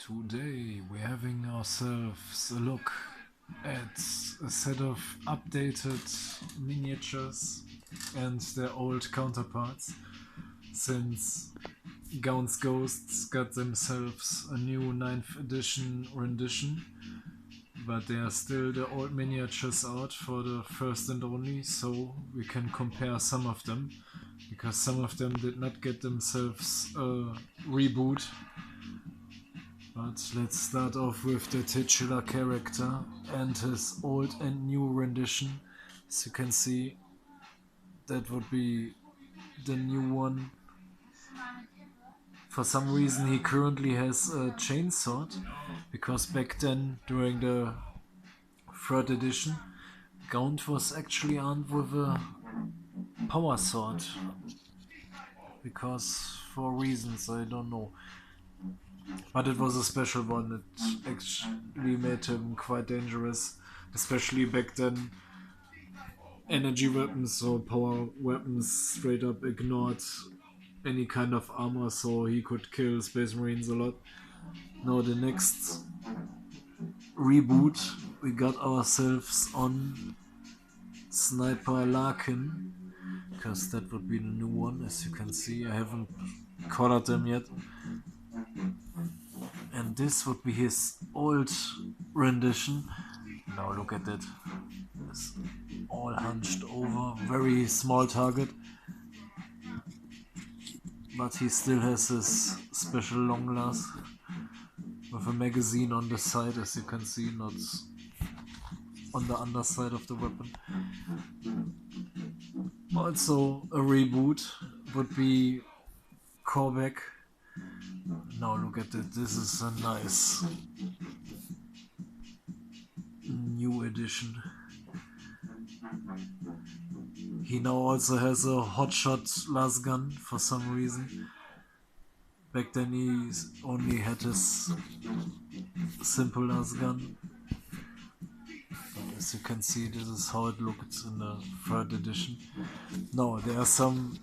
Today we're having ourselves a look at a set of updated miniatures and their old counterparts, since Gaunts Ghosts got themselves a new 9th edition rendition, but there are still the old miniatures out for the first and only, so we can compare some of them, because some of them did not get themselves a reboot. But let's start off with the titular character and his old and new rendition. As you can see, that would be the new one. For some reason he currently has a chainsword, because back then, during the 3rd edition, Gaunt was actually armed with a power sword. Because for reasons I don't know. But it was a special one. It actually made him quite dangerous, especially back then. Energy weapons or power weapons straight up ignored any kind of armor, so he could kill Space Marines a lot. Now the next reboot, we got ourselves on Sniper Larkin, because that would be the new one. As you can see, I haven't collared them yet. And this would be his old rendition. Now look at that. It's all hunched over, very small target. But he still has his special long lance with a magazine on the side, as you can see, not on the underside of the weapon. Also a reboot would be Korvac. Now look at it, this is a nice new edition. He now also has a hotshot las gun for some reason. Back then he only had his simple las gun. As you can see, this is how it looked in the 3rd edition. Now there are some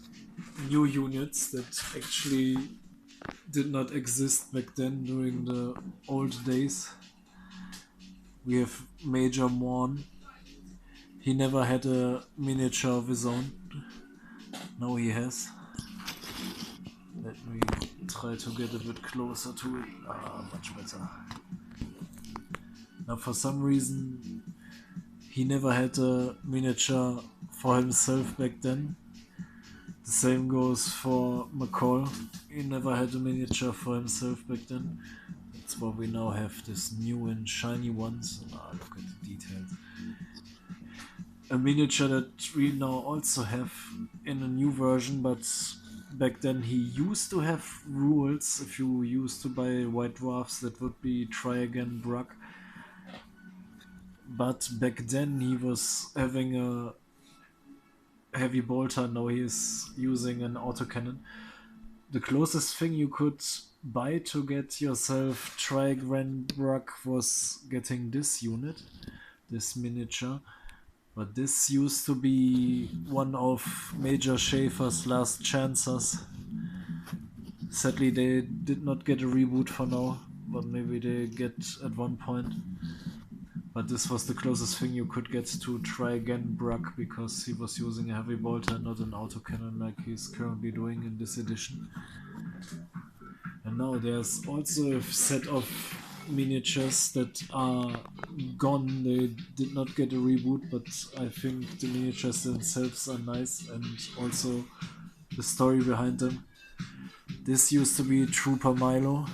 new units that actually did not exist back then during the old days. We have Major Morn. He never had a miniature of his own. Now he has. Let me try to get a bit closer to it. Much better. Now for some reason he never had a miniature for himself back then. The same goes for McCall. He never had a miniature for himself back then. That's why we now have this new and shiny ones. Look at the details. A miniature that we now also have in a new version, but back then he used to have rules. If you used to buy White Dwarfs, that would be Try Again Brugg. But back then he was having a heavy bolter, now he is using an autocannon. The closest thing you could buy to get yourself Try Again Brugg was getting this unit, this miniature. But this used to be one of Major Schaefer's last chances. Sadly they did not get a reboot for now, but maybe they get at one point. But this was the closest thing you could get to Try Again Brugg, because he was using a heavy bolter and not an autocannon like he's currently doing in this edition. And now there's also a set of miniatures that are gone. They did not get a reboot, but I think the miniatures themselves are nice, and also the story behind them. This used to be Trooper Milo.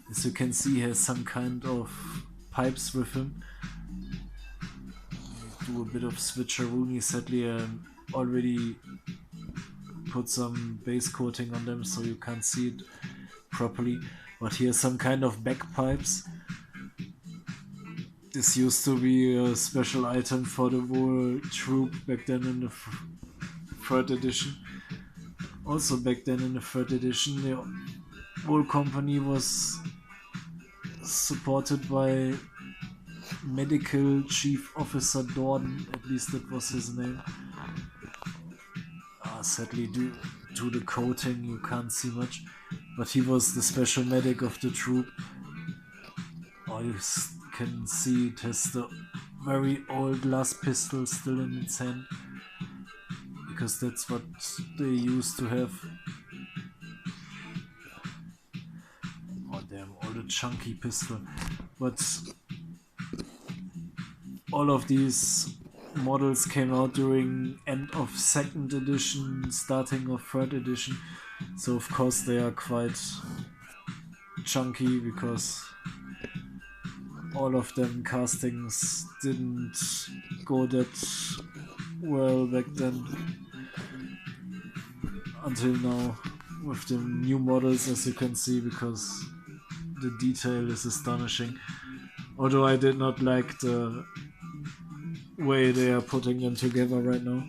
As you can see, he has some kind of pipes with him. Do a bit of switcheroo. Sadly I already put some base coating on them, so you can't see it properly, but he has some kind of bagpipes. This used to be a special item for the whole troop back then in the 3rd edition. Also back then in the 3rd edition, the whole company was supported by Medical Chief Officer Dorden, at least that was his name. Sadly due to the coating you can't see much, but he was the special medic of the troop. Now you can see it has the very old last pistol still in its hand, because that's what they used to have. Oh damn, all the chunky pistol. But all of these models came out during end of 2nd edition, starting of 3rd edition, so of course they are quite chunky, because all of them castings didn't go that well back then until now with the new models, as you can see, because the detail is astonishing. Although I did not like the way they are putting them together right now.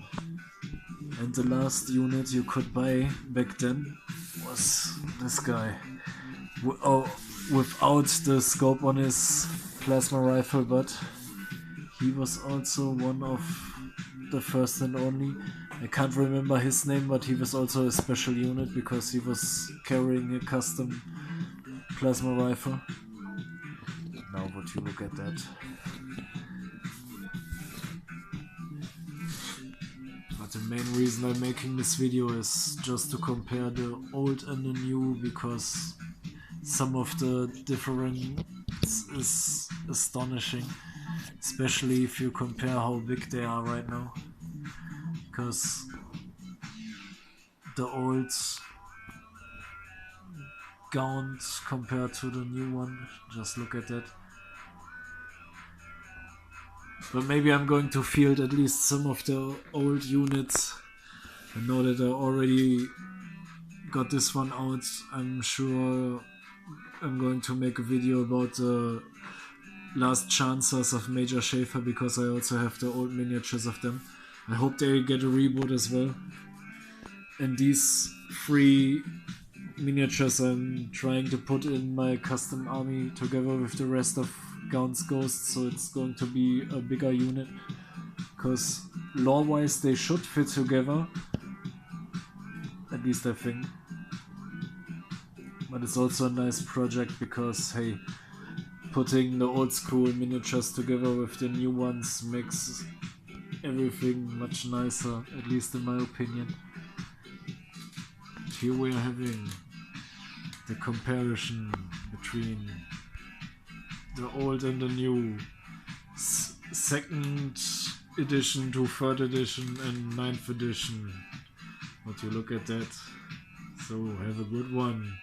And the last unit you could buy back then was this guy. Without the scope on his plasma rifle, but he was also one of the first and only. I can't remember his name, but he was also a special unit because he was carrying a custom plasma rifle. Now would you look at that. But the main reason I'm making this video is just to compare the old and the new, because some of the difference is astonishing, especially if you compare how big they are right now. Because the old Gaunt compared to the new one, just look at that. But maybe I'm going to field at least some of the old units. I know that I already got this one out. I'm sure I'm going to make a video about the last chances of Major Schaefer, because I also have the old miniatures of them. I hope they get a reboot as well. And these 3 miniatures I'm trying to put in my custom army together with the rest of Gaunts Ghosts, so it's going to be a bigger unit, because lore-wise they should fit together, at least I think. But it's also a nice project because, hey, putting the old school miniatures together with the new ones makes everything much nicer, at least in my opinion. Here we are having the comparison between the old and the new, 2nd edition to 3rd edition and 9th edition. Would you look at that? So have a good one.